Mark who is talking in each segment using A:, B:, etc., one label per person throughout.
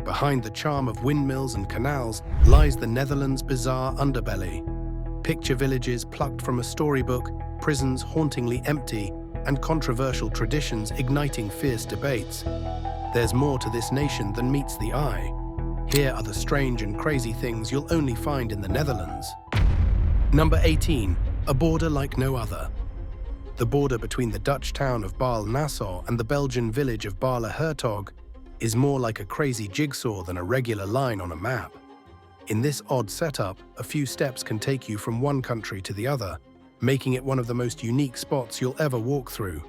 A: Behind the charm of windmills and canals lies the Netherlands' bizarre underbelly. Picture villages plucked from a storybook, prisons hauntingly empty, and controversial traditions igniting fierce debates. There's more to this nation than meets the eye. Here are the strange and crazy things you'll only find in the Netherlands. Number 18. A border like no other. The border between the Dutch town of Baal-Nassau and the Belgian village of Baarle-Hertog is more like a crazy jigsaw than a regular line on a map. In this odd setup, a few steps can take you from one country to the other, making it one of the most unique spots you'll ever walk through.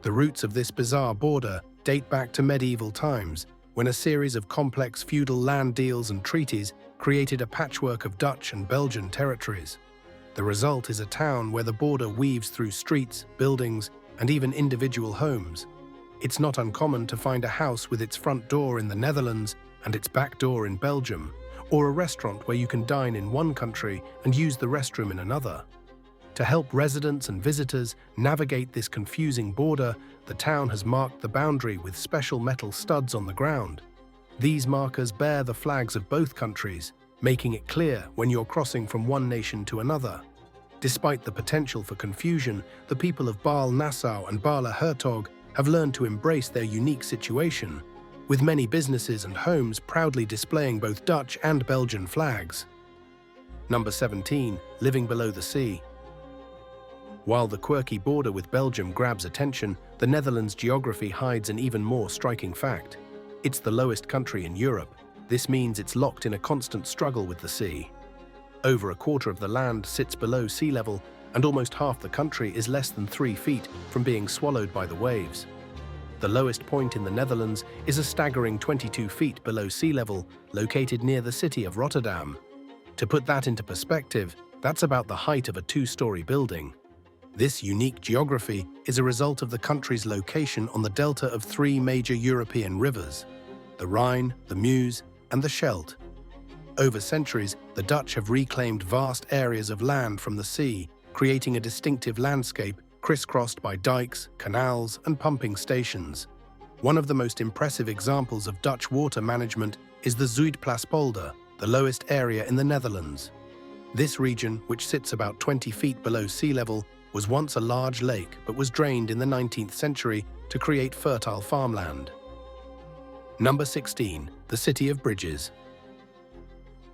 A: The roots of this bizarre border date back to medieval times, when a series of complex feudal land deals and treaties created a patchwork of Dutch and Belgian territories. The result is a town where the border weaves through streets, buildings, and even individual homes. It's not uncommon to find a house with its front door in the Netherlands and its back door in Belgium, or a restaurant where you can dine in one country and use the restroom in another. To help residents and visitors navigate this confusing border, the town has marked the boundary with special metal studs on the ground. These markers bear the flags of both countries, making it clear when you're crossing from one nation to another. Despite the potential for confusion, the people of Baal-Nassau and Baarle-Hertog have learned to embrace their unique situation, with many businesses and homes proudly displaying both Dutch and Belgian flags. Number 17. Living below the sea. While the quirky border with Belgium grabs attention, the Netherlands' geography hides an even more striking fact. It's the lowest country in Europe. This means it's locked in a constant struggle with the sea. Over a quarter of the land sits below sea level, and almost half the country is less than 3 feet from being swallowed by the waves. The lowest point in the Netherlands is a staggering 22 feet below sea level, located near the city of Rotterdam. To put that into perspective, that's about the height of a 2-story building. This unique geography is a result of the country's location on the delta of 3 major European rivers: the Rhine, the Meuse, and the Scheldt. Over centuries, the Dutch have reclaimed vast areas of land from the sea, creating a distinctive landscape crisscrossed by dikes, canals, and pumping stations. One of the most impressive examples of Dutch water management is the Zuidplaspolder, the lowest area in the Netherlands. This region, which sits about 20 feet below sea level, was once a large lake but was drained in the 19th century to create fertile farmland. Number 16. The City of Bridges.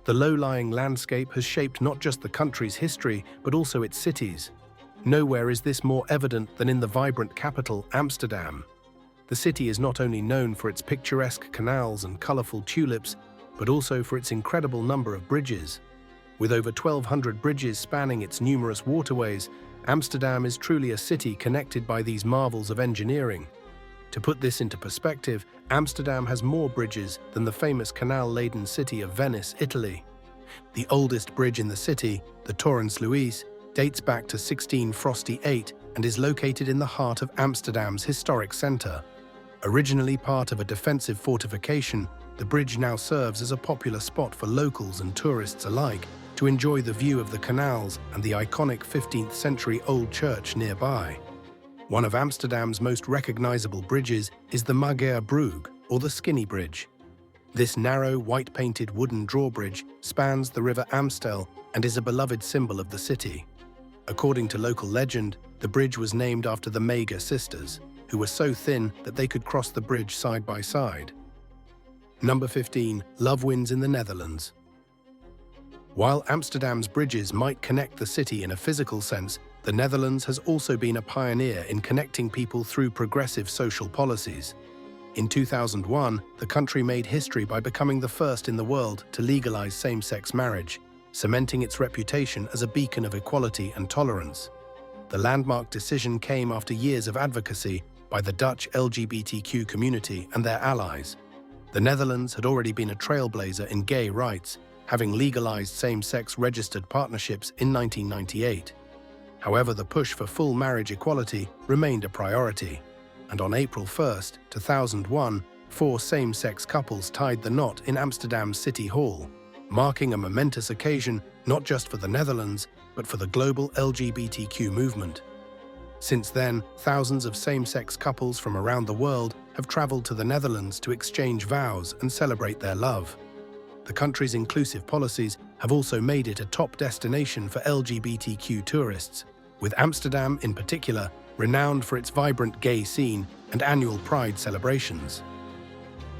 A: The low-lying landscape has shaped not just the country's history, but also its cities. Nowhere is this more evident than in the vibrant capital, Amsterdam. The city is not only known for its picturesque canals and colorful tulips, but also for its incredible number of bridges. With over 1,200 bridges spanning its numerous waterways, Amsterdam is truly a city connected by these marvels of engineering. To put this into perspective, Amsterdam has more bridges than the famous canal-laden city of Venice, Italy. The oldest bridge in the city, the Torrens Luis, dates back to 1648 and is located in the heart of Amsterdam's historic center. Originally part of a defensive fortification, the bridge now serves as a popular spot for locals and tourists alike to enjoy the view of the canals and the iconic 15th century old church nearby. One of Amsterdam's most recognizable bridges is the Magerbrug, or the Skinny Bridge. This narrow, white-painted wooden drawbridge spans the River Amstel and is a beloved symbol of the city. According to local legend, the bridge was named after the Mager sisters, who were so thin that they could cross the bridge side by side. Number 15. Love wins in the Netherlands. While Amsterdam's bridges might connect the city in a physical sense, the Netherlands has also been a pioneer in connecting people through progressive social policies. In 2001, the country made history by becoming the first in the world to legalize same-sex marriage, cementing its reputation as a beacon of equality and tolerance. The landmark decision came after years of advocacy by the Dutch LGBTQ community and their allies. The Netherlands had already been a trailblazer in gay rights, having legalized same-sex registered partnerships in 1998. However, the push for full marriage equality remained a priority, and on April 1, 2001, 4 same-sex couples tied the knot in Amsterdam's City Hall, marking a momentous occasion not just for the Netherlands, but for the global LGBTQ movement. Since then, thousands of same-sex couples from around the world have traveled to the Netherlands to exchange vows and celebrate their love. The country's inclusive policies have also made it a top destination for LGBTQ tourists, with Amsterdam in particular renowned for its vibrant gay scene and annual Pride celebrations.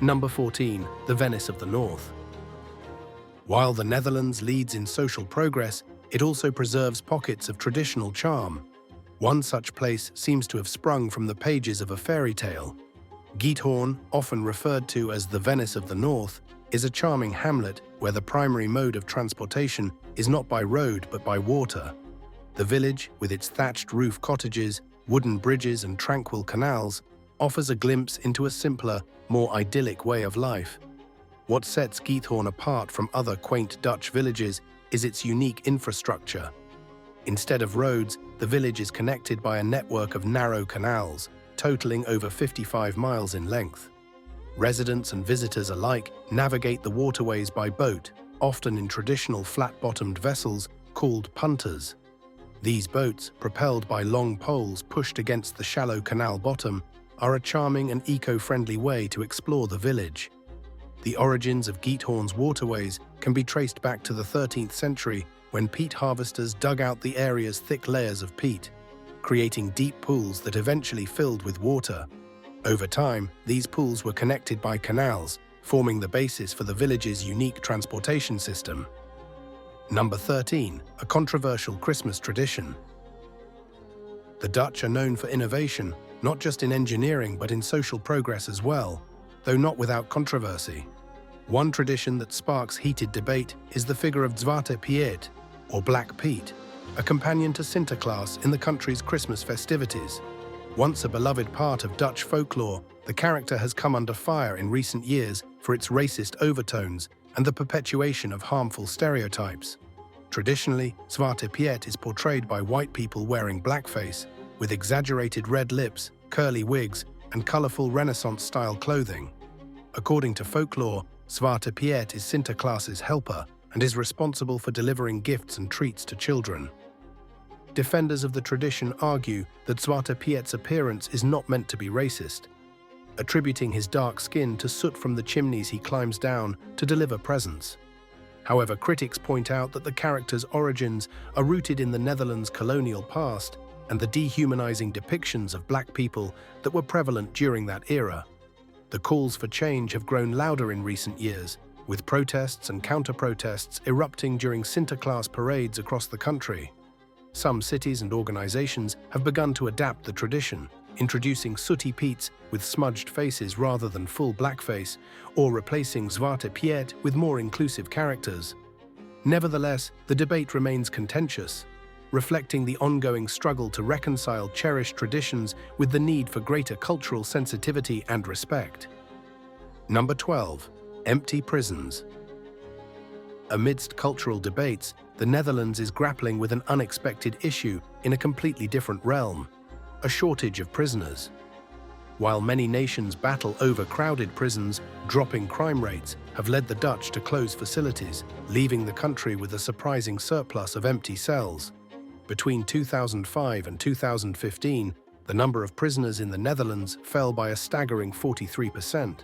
A: Number 14. The Venice of the North. While the Netherlands leads in social progress, it also preserves pockets of traditional charm. One such place seems to have sprung from the pages of a fairy tale. Giethoorn, often referred to as the Venice of the North, is a charming hamlet where the primary mode of transportation is not by road but by water. The village, with its thatched roof cottages, wooden bridges and tranquil canals, offers a glimpse into a simpler, more idyllic way of life. What sets Giethoorn apart from other quaint Dutch villages is its unique infrastructure. Instead of roads, the village is connected by a network of narrow canals, totaling over 55 miles in length. Residents and visitors alike navigate the waterways by boat, often in traditional flat-bottomed vessels called punters. These boats, propelled by long poles pushed against the shallow canal bottom, are a charming and eco-friendly way to explore the village. The origins of Giethoorn's waterways can be traced back to the 13th century when peat harvesters dug out the area's thick layers of peat, creating deep pools that eventually filled with water. Over time, these pools were connected by canals, forming the basis for the village's unique transportation system. Number 13. A controversial Christmas tradition. The Dutch are known for innovation, not just in engineering but in social progress as well, though not without controversy. One tradition that sparks heated debate is the figure of Zwarte Piet, or Black Pete, a companion to Sinterklaas in the country's Christmas festivities. Once a beloved part of Dutch folklore, the character has come under fire in recent years for its racist overtones and the perpetuation of harmful stereotypes. Traditionally, Zwarte Piet is portrayed by white people wearing blackface, with exaggerated red lips, curly wigs, and colorful Renaissance-style clothing. According to folklore, Zwarte Piet is Sinterklaas's helper and is responsible for delivering gifts and treats to children. Defenders of the tradition argue that Zwarte Piet's appearance is not meant to be racist, attributing his dark skin to soot from the chimneys he climbs down to deliver presents. However, critics point out that the character's origins are rooted in the Netherlands' colonial past and the dehumanizing depictions of black people that were prevalent during that era. The calls for change have grown louder in recent years, with protests and counter-protests erupting during Sinterklaas parades across the country. Some cities and organizations have begun to adapt the tradition, introducing sooty Piets with smudged faces rather than full blackface, or replacing Zwarte Piet with more inclusive characters. Nevertheless, the debate remains contentious, reflecting the ongoing struggle to reconcile cherished traditions with the need for greater cultural sensitivity and respect. Number 12. Empty prisons. Amidst cultural debates, the Netherlands is grappling with an unexpected issue in a completely different realm: a shortage of prisoners. While many nations battle overcrowded prisons, dropping crime rates have led the Dutch to close facilities, leaving the country with a surprising surplus of empty cells. Between 2005 and 2015, the number of prisoners in the Netherlands fell by a staggering 43%,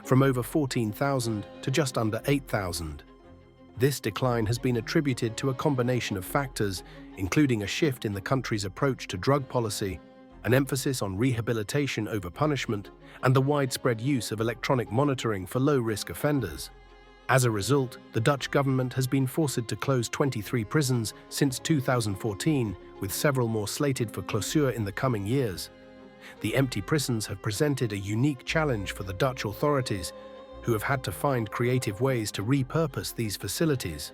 A: from over 14,000 to just under 8,000. This decline has been attributed to a combination of factors, including a shift in the country's approach to drug policy, an emphasis on rehabilitation over punishment, and the widespread use of electronic monitoring for low-risk offenders. As a result, the Dutch government has been forced to close 23 prisons since 2014, with several more slated for closure in the coming years. The empty prisons have presented a unique challenge for the Dutch authorities, who have had to find creative ways to repurpose these facilities.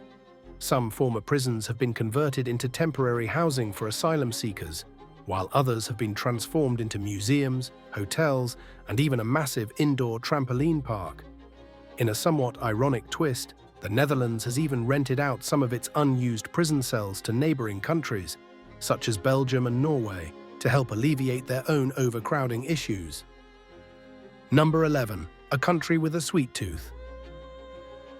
A: Some former prisons have been converted into temporary housing for asylum seekers, while others have been transformed into museums, hotels, and even a massive indoor trampoline park. In a somewhat ironic twist, the Netherlands has even rented out some of its unused prison cells to neighboring countries, such as Belgium and Norway, to help alleviate their own overcrowding issues. Number 11. A country with a sweet tooth.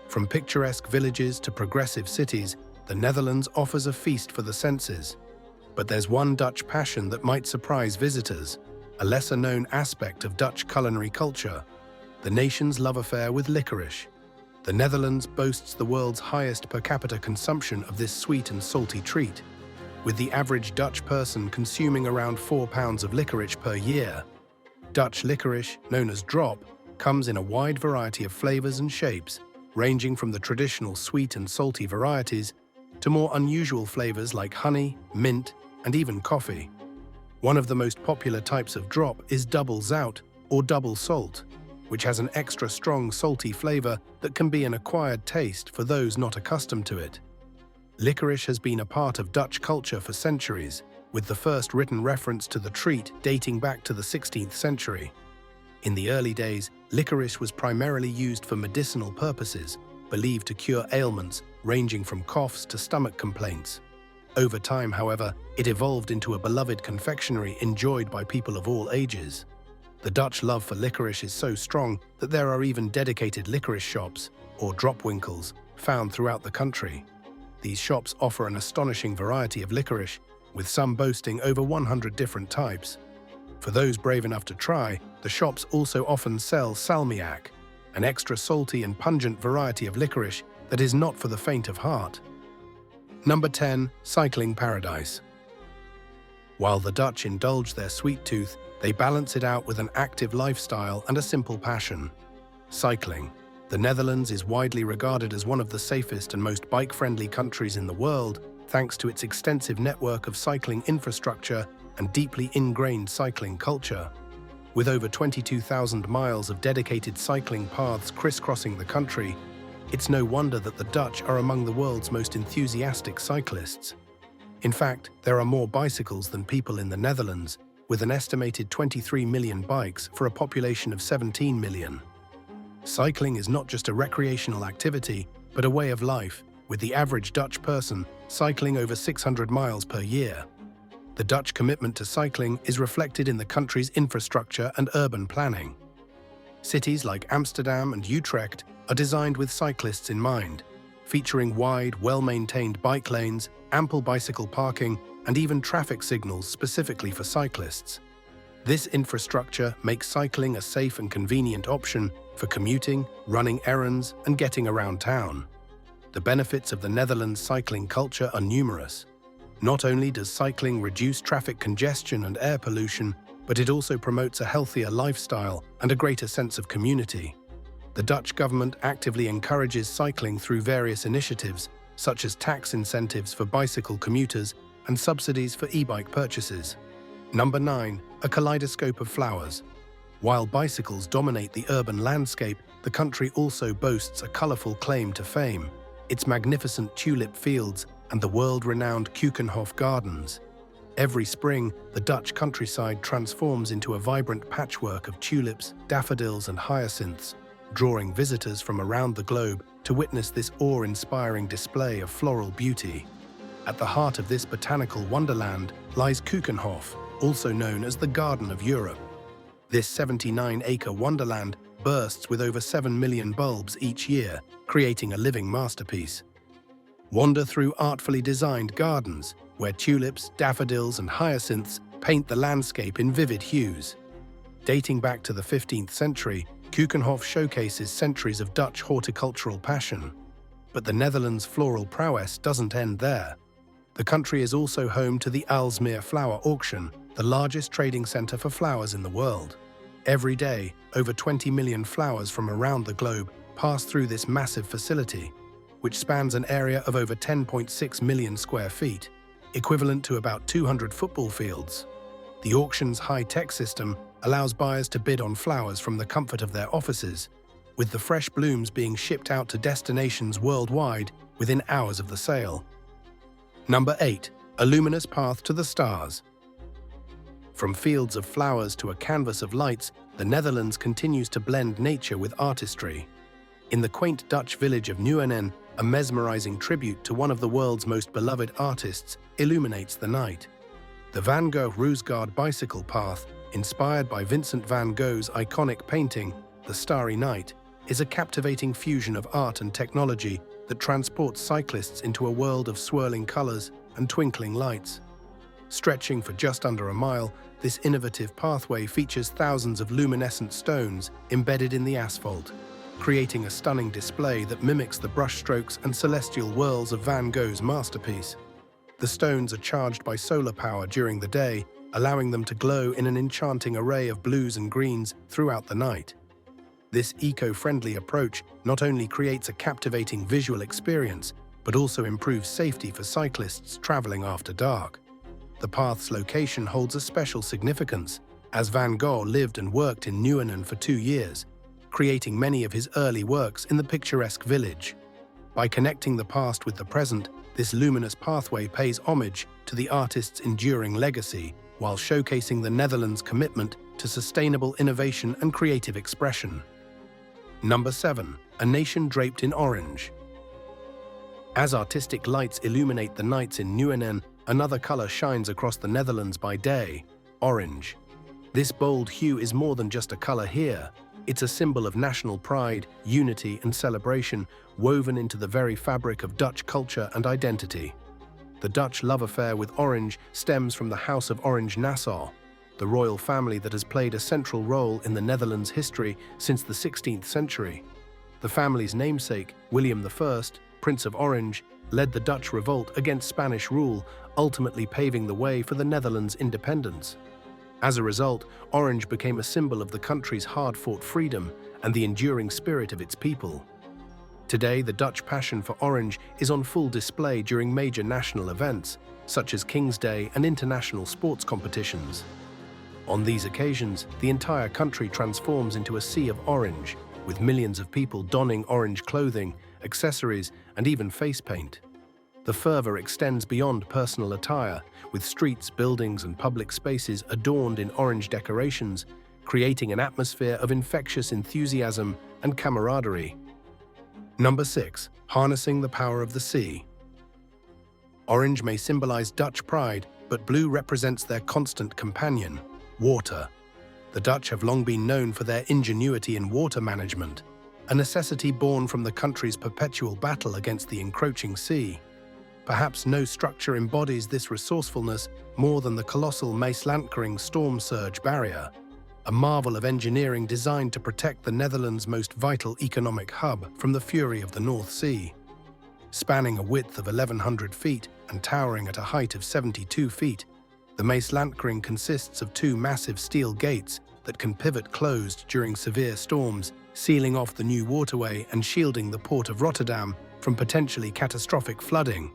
A: From picturesque villages to progressive cities, the Netherlands offers a feast for the senses. But there's one Dutch passion that might surprise visitors: a lesser-known aspect of Dutch culinary culture, the nation's love affair with licorice. The Netherlands boasts the world's highest per capita consumption of this sweet and salty treat, with the average Dutch person consuming around 4 pounds of licorice per year. Dutch licorice, known as drop, comes in a wide variety of flavors and shapes, ranging from the traditional sweet and salty varieties to more unusual flavors like honey, mint, and even coffee. One of the most popular types of drop is double zout, or double salt, which has an extra strong salty flavor that can be an acquired taste for those not accustomed to it. Licorice has been a part of Dutch culture for centuries, with the first written reference to the treat dating back to the 16th century. In the early days, licorice was primarily used for medicinal purposes, believed to cure ailments ranging from coughs to stomach complaints. Over time, however, it evolved into a beloved confectionery enjoyed by people of all ages. The Dutch love for licorice is so strong that there are even dedicated licorice shops, or dropwinkels, found throughout the country. These shops offer an astonishing variety of licorice, with some boasting over 100 different types. For those brave enough to try, the shops also often sell salmiak, an extra salty and pungent variety of licorice that is not for the faint of heart. Number 10. Cycling paradise. While the Dutch indulge their sweet tooth, they balance it out with an active lifestyle and a simple passion: cycling. The Netherlands is widely regarded as one of the safest and most bike-friendly countries in the world, thanks to its extensive network of cycling infrastructure and deeply ingrained cycling culture. With over 22,000 miles of dedicated cycling paths crisscrossing the country, it's no wonder that the Dutch are among the world's most enthusiastic cyclists. In fact, there are more bicycles than people in the Netherlands, with an estimated 23 million bikes for a population of 17 million. Cycling is not just a recreational activity, but a way of life, with the average Dutch person cycling over 600 miles per year. The Dutch commitment to cycling is reflected in the country's infrastructure and urban planning. Cities like Amsterdam and Utrecht are designed with cyclists in mind, featuring wide, well-maintained bike lanes, ample bicycle parking, and even traffic signals specifically for cyclists. This infrastructure makes cycling a safe and convenient option for commuting, running errands, and getting around town. The benefits of the Netherlands cycling culture are numerous. Not only does cycling reduce traffic congestion and air pollution, but it also promotes a healthier lifestyle and a greater sense of community. The Dutch government actively encourages cycling through various initiatives, such as tax incentives for bicycle commuters and subsidies for e-bike purchases. Number 9. A kaleidoscope of flowers. While bicycles dominate the urban landscape, the country also boasts a colourful claim to fame: its magnificent tulip fields and the world-renowned Keukenhof Gardens. Every spring, the Dutch countryside transforms into a vibrant patchwork of tulips, daffodils, and hyacinths, drawing visitors from around the globe to witness this awe-inspiring display of floral beauty. At the heart of this botanical wonderland lies Keukenhof, also known as the Garden of Europe. This 79-acre wonderland bursts with over 7 million bulbs each year, creating a living masterpiece. Wander through artfully designed gardens, where tulips, daffodils, and hyacinths paint the landscape in vivid hues. Dating back to the 15th century, Keukenhof showcases centuries of Dutch horticultural passion. But the Netherlands' floral prowess doesn't end there. The country is also home to the Aalsmeer Flower Auction, the largest trading center for flowers in the world. Every day, over 20 million flowers from around the globe pass through this massive facility, which spans an area of over 10.6 million square feet, equivalent to about 200 football fields. The auction's high-tech system allows buyers to bid on flowers from the comfort of their offices, with the fresh blooms being shipped out to destinations worldwide within hours of the sale. Number 8. A luminous path to the stars. From fields of flowers to a canvas of lights, the Netherlands continues to blend nature with artistry. In the quaint Dutch village of Nirvana, a mesmerizing tribute to one of the world's most beloved artists illuminates the night. The Van Gogh Roosgaard bicycle path, inspired by Vincent van Gogh's iconic painting, The Starry Night, is a captivating fusion of art and technology that transports cyclists into a world of swirling colors and twinkling lights. Stretching for just under a mile, this innovative pathway features thousands of luminescent stones embedded in the asphalt, creating a stunning display that mimics the brushstrokes and celestial whirls of Van Gogh's masterpiece. The stones are charged by solar power during the day, allowing them to glow in an enchanting array of blues and greens throughout the night. This eco-friendly approach not only creates a captivating visual experience, but also improves safety for cyclists traveling after dark. The path's location holds a special significance, as Van Gogh lived and worked in Nirvana for 2 years, creating many of his early works in the picturesque village. By connecting the past with the present, this luminous pathway pays homage to the artist's enduring legacy, while showcasing the Netherlands' commitment to sustainable innovation and creative expression. Number 7. A nation draped in orange. As artistic lights illuminate the nights in Nirvana, another color shines across the Netherlands by day: orange. This bold hue is more than just a color here. It's a symbol of national pride, unity, and celebration, woven into the very fabric of Dutch culture and identity. The Dutch love affair with orange stems from the House of Orange-Nassau, the royal family that has played a central role in the Netherlands' history since the 16th century. The family's namesake, William I, Prince of Orange, led the Dutch revolt against Spanish rule, ultimately paving the way for the Netherlands' independence. As a result, orange became a symbol of the country's hard-fought freedom and the enduring spirit of its people. Today, the Dutch passion for orange is on full display during major national events, such as King's Day and international sports competitions. On these occasions, the entire country transforms into a sea of orange, with millions of people donning orange clothing, accessories, and even face paint. The fervor extends beyond personal attire, with streets, buildings, and public spaces adorned in orange decorations, creating an atmosphere of infectious enthusiasm and camaraderie. Number 6. Harnessing the power of the sea. Orange may symbolize Dutch pride, but blue represents their constant companion: water. The Dutch have long been known for their ingenuity in water management, a necessity born from the country's perpetual battle against the encroaching sea. Perhaps no structure embodies this resourcefulness more than the colossal Maeslantkering storm surge barrier, a marvel of engineering designed to protect the Netherlands' most vital economic hub from the fury of the North Sea. Spanning a width of 1,100 feet and towering at a height of 72 feet, the Maeslantkering consists of 2 massive steel gates that can pivot closed during severe storms, sealing off the new waterway and shielding the port of Rotterdam from potentially catastrophic flooding.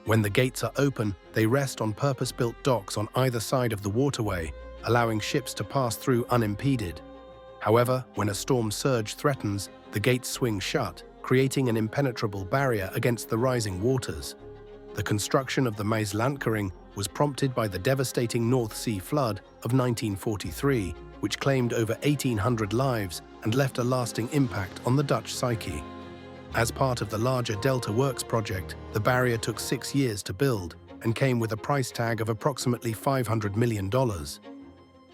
A: When the gates are open, they rest on purpose-built docks on either side of the waterway, allowing ships to pass through unimpeded. However, when a storm surge threatens, the gates swing shut, creating an impenetrable barrier against the rising waters. The construction of the Maeslantkering was prompted by the devastating North Sea flood of 1943, which claimed over 1,800 lives and left a lasting impact on the Dutch psyche. As part of the larger Delta Works project, the barrier took 6 years to build and came with a price tag of approximately $500 million.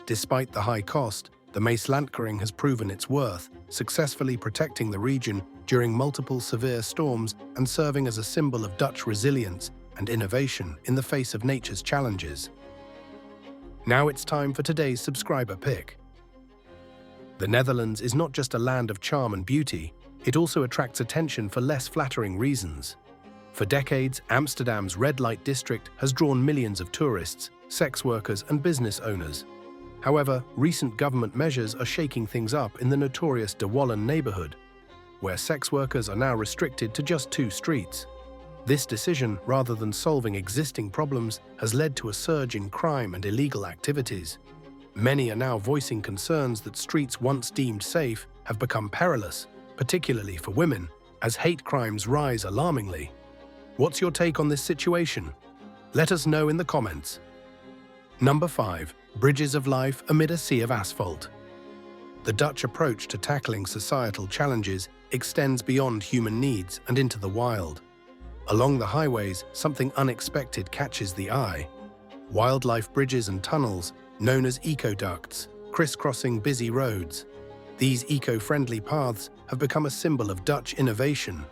A: Despite the high cost, the Maeslantkering has proven its worth, successfully protecting the region during multiple severe storms and serving as a symbol of Dutch resilience and innovation in the face of nature's challenges. Now it's time for today's subscriber pick. The Netherlands is not just a land of charm and beauty, it also attracts attention for less flattering reasons. For decades, Amsterdam's red light district has drawn millions of tourists, sex workers, and business owners. However, recent government measures are shaking things up in the notorious De Wallen neighborhood, where sex workers are now restricted to just 2 streets. This decision, rather than solving existing problems, has led to a surge in crime and illegal activities. Many are now voicing concerns that streets once deemed safe have become perilous, particularly for women, as hate crimes rise alarmingly. What's your take on this situation? Let us know in the comments. Number 5. Bridges of life amid a sea of asphalt. The Dutch approach to tackling societal challenges extends beyond human needs and into the wild. Along the highways, something unexpected catches the eye. Wildlife bridges and tunnels, known as ecoducts, crisscrossing busy roads. These eco-friendly paths have become a symbol of Dutch innovation,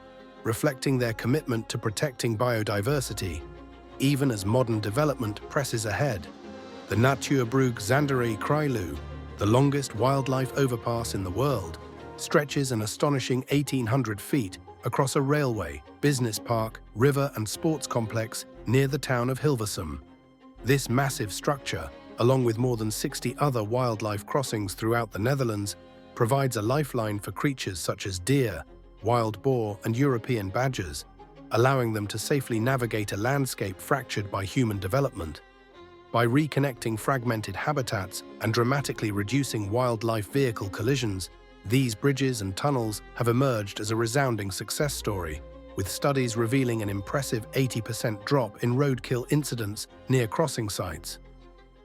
A: reflecting their commitment to protecting biodiversity. even as modern development presses ahead. The Natuurbrug Zanderij Krijlu, the longest wildlife overpass in the world, stretches an astonishing 1,800 feet across a railway, business park, river and sports complex near the town of Hilversum. This massive structure, along with more than 60 other wildlife crossings throughout the Netherlands, provides a lifeline for creatures such as deer, wild boar and European badgers, allowing them to safely navigate a landscape fractured by human development. By reconnecting fragmented habitats and dramatically reducing wildlife vehicle collisions, these bridges and tunnels have emerged as a resounding success story, with studies revealing an impressive 80% drop in roadkill incidents near crossing sites.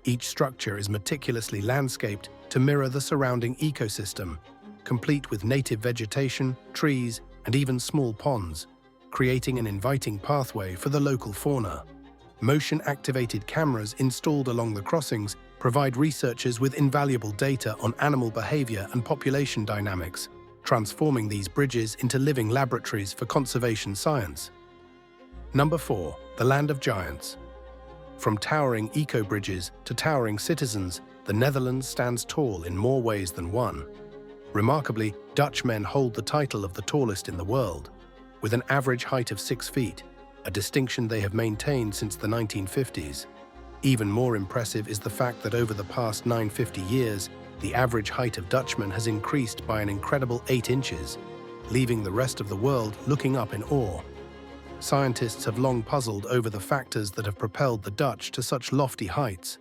A: Each structure is meticulously landscaped to mirror the surrounding ecosystem, complete with native vegetation, trees, and even small ponds, creating an inviting pathway for the local fauna. Motion-activated cameras installed along the crossings provide researchers with invaluable data on animal behavior and population dynamics, transforming these bridges into living laboratories for conservation science. Number 4. The Land of Giants. From towering eco-bridges to towering citizens, the Netherlands stands tall in more ways than one. Remarkably, Dutch men hold the title of the tallest in the world, with an average height of 6 feet, a distinction they have maintained since the 1950s. Even more impressive is the fact that over the past 950 years, the average height of Dutchmen has increased by an incredible 8 inches, leaving the rest of the world looking up in awe. Scientists have long puzzled over the factors that have propelled the Dutch to such lofty heights.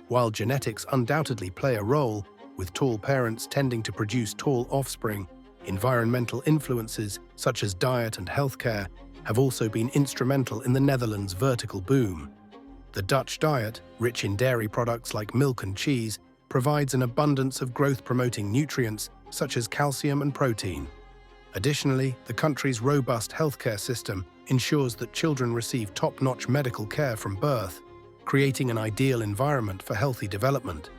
A: While genetics undoubtedly play a role, with tall parents tending to produce tall offspring, environmental influences such as diet and healthcare have also been instrumental in the Netherlands' vertical boom. The Dutch diet, rich in dairy products like milk and cheese, provides an abundance of growth-promoting nutrients such as calcium and protein. Additionally, the country's robust healthcare system ensures that children receive top-notch medical care from birth, creating an ideal environment for healthy development.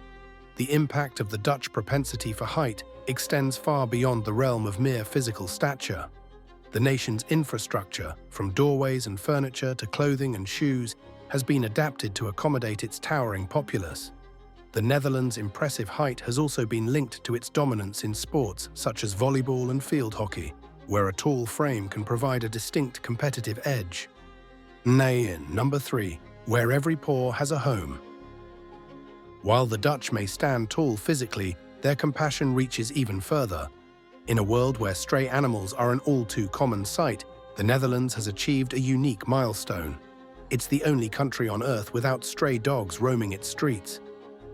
A: The impact of the Dutch propensity for height extends far beyond the realm of mere physical stature. The nation's infrastructure, from doorways and furniture to clothing and shoes, has been adapted to accommodate its towering populace. The Netherlands' impressive height has also been linked to its dominance in sports such as volleyball and field hockey, where a tall frame can provide a distinct competitive edge. Number 3. Where every paw has a home. While the Dutch may stand tall physically, their compassion reaches even further. In a world where stray animals are an all-too-common sight, the Netherlands has achieved a unique milestone. It's the only country on Earth without stray dogs roaming its streets.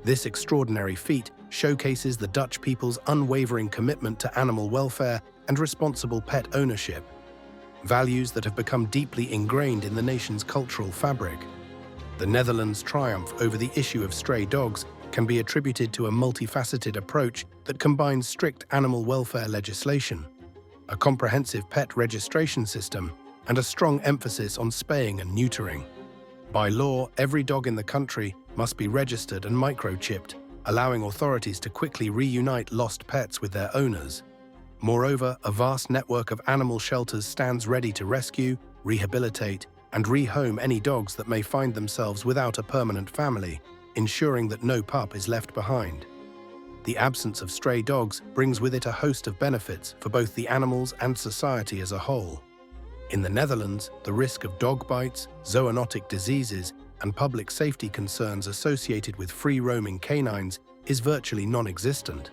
A: This extraordinary feat showcases the Dutch people's unwavering commitment to animal welfare and responsible pet ownership, values that have become deeply ingrained in the nation's cultural fabric. The Netherlands' triumph over the issue of stray dogs can be attributed to a multifaceted approach that combines strict animal welfare legislation, a comprehensive pet registration system, and a strong emphasis on spaying and neutering. By law, every dog in the country must be registered and microchipped, allowing authorities to quickly reunite lost pets with their owners. Moreover, a vast network of animal shelters stands ready to rescue, rehabilitate, and rehome any dogs that may find themselves without a permanent family, ensuring that no pup is left behind. The absence of stray dogs brings with it a host of benefits for both the animals and society as a whole. In the Netherlands, the risk of dog bites, zoonotic diseases, and public safety concerns associated with free-roaming canines is virtually non-existent.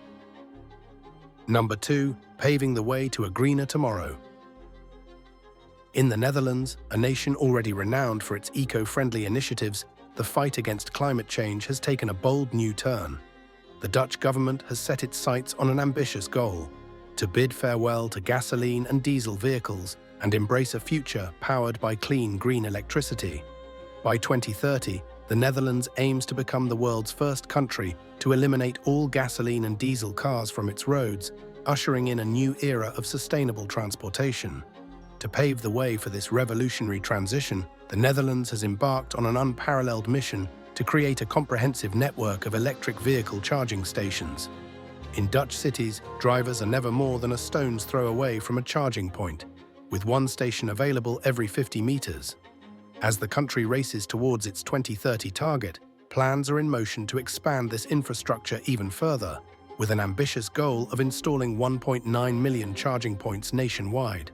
A: Number 2. Paving the way to a greener tomorrow. In the Netherlands, a nation already renowned for its eco-friendly initiatives, the fight against climate change has taken a bold new turn. The Dutch government has set its sights on an ambitious goal: to bid farewell to gasoline and diesel vehicles and embrace a future powered by clean green electricity. By 2030, the Netherlands aims to become the world's first country to eliminate all gasoline and diesel cars from its roads, ushering in a new era of sustainable transportation. To pave the way for this revolutionary transition, the Netherlands has embarked on an unparalleled mission to create a comprehensive network of electric vehicle charging stations. In Dutch cities, drivers are never more than a stone's throw away from a charging point, with one station available every 50 meters. As the country races towards its 2030 target, plans are in motion to expand this infrastructure even further, with an ambitious goal of installing 1.9 million charging points nationwide.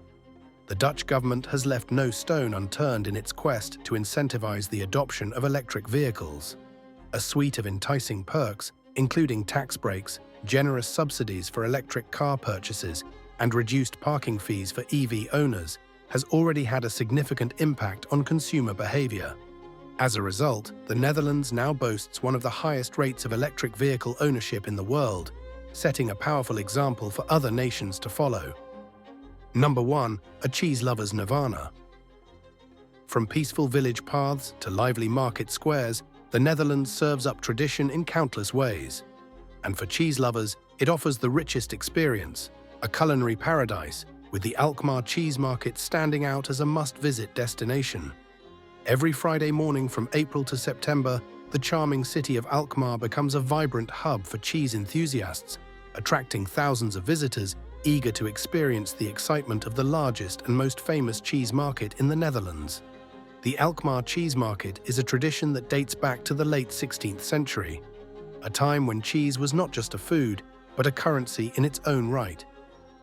A: The Dutch government has left no stone unturned in its quest to incentivize the adoption of electric vehicles. A suite of enticing perks, including tax breaks, generous subsidies for electric car purchases, and reduced parking fees for EV owners, has already had a significant impact on consumer behavior. As a result, the Netherlands now boasts one of the highest rates of electric vehicle ownership in the world, setting a powerful example for other nations to follow. Number 1. A cheese lover's Nirvana. From peaceful village paths to lively market squares, the Netherlands serves up tradition in countless ways. And for cheese lovers, it offers the richest experience, a culinary paradise, with the Alkmaar cheese market standing out as a must-visit destination. Every Friday morning from April to September, the charming city of Alkmaar becomes a vibrant hub for cheese enthusiasts, attracting thousands of visitors eager to experience the excitement of the largest and most famous cheese market in the Netherlands. The Alkmaar cheese market is a tradition that dates back to the late 16th century, a time when cheese was not just a food, but a currency in its own right.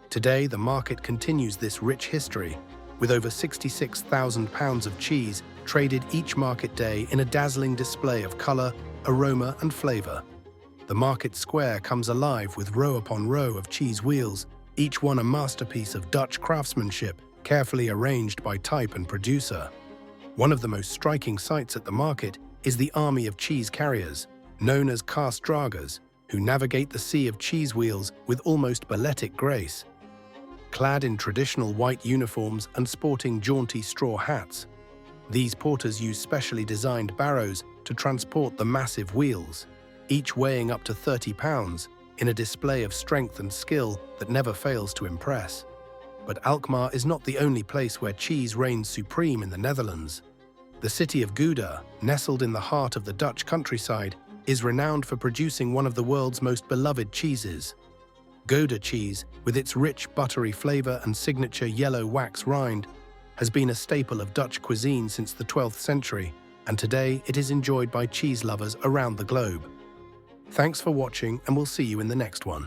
A: Today, the market continues this rich history, with over 66,000 pounds of cheese traded each market day in a dazzling display of colour, aroma and flavour. The market square comes alive with row upon row of cheese wheels, each one a masterpiece of Dutch craftsmanship, carefully arranged by type and producer. One of the most striking sights at the market is the army of cheese carriers, known as kaarsdragers, who navigate the sea of cheese wheels with almost balletic grace. Clad in traditional white uniforms and sporting jaunty straw hats, these porters use specially designed barrows to transport the massive wheels, each weighing up to 30 pounds, in a display of strength and skill that never fails to impress. But Alkmaar is not the only place where cheese reigns supreme in the Netherlands. The city of Gouda, nestled in the heart of the Dutch countryside, is renowned for producing one of the world's most beloved cheeses. Gouda cheese, with its rich buttery flavor and signature yellow wax rind, has been a staple of Dutch cuisine since the 12th century, and today it is enjoyed by cheese lovers around the globe. Thanks for watching, and we'll see you in the next one.